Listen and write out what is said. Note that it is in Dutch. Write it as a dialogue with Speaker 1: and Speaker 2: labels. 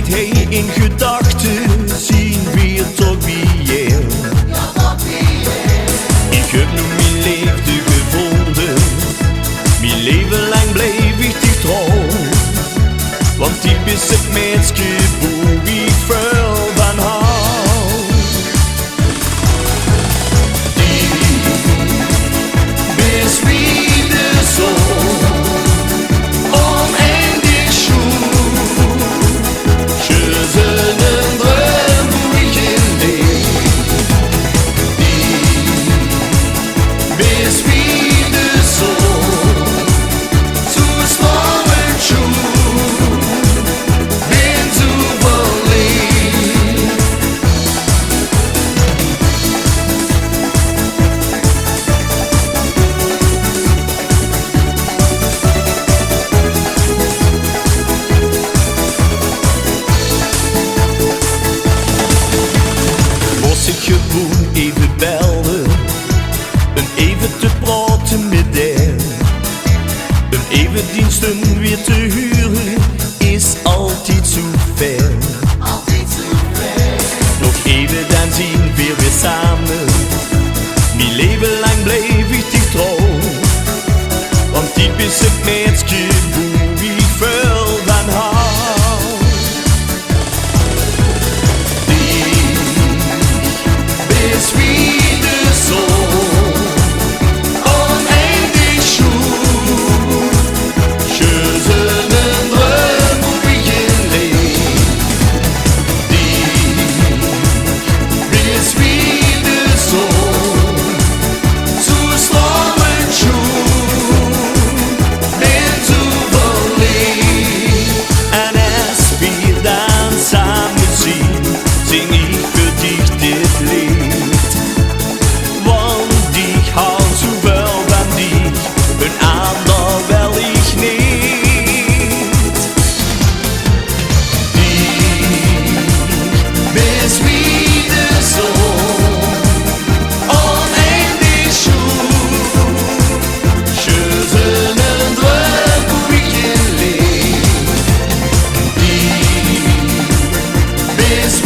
Speaker 1: Hey, in gedachten zien wir toch weer. Ich heb nu mijn liefde gevonden. Mijn leven lang bleef ik dich trouw. Want die is het meisje wo ik veel van hou. Die bist wie de zon. Oneindig schön. Schönen Dröm wo ich in leef. Die bist wie de zon. Zu stormen schön. Bin zu verliebt. Was ik gewoon even belde, en even te praten met haar. Een even diensten weer te huren is altijd zo ver. Nog even dan zien we weer samen. Mijn leven lang bleef ik dich trouw. Want die is het meisje wo ik veel van hou. Die is wie de zon. Oneindig schön. Schönen Dröm wo ich in leef. Die is wie de zon. Zu stormen schön. Bin zu verliebt. En als wir dann samen zien, zing ich für dich dit Lied. Want ich hou zoveel van dich, een ander wel ich niet. Die bist wie de zon, oneindig schön. Schönen Dröm wo ich in leef. Die bist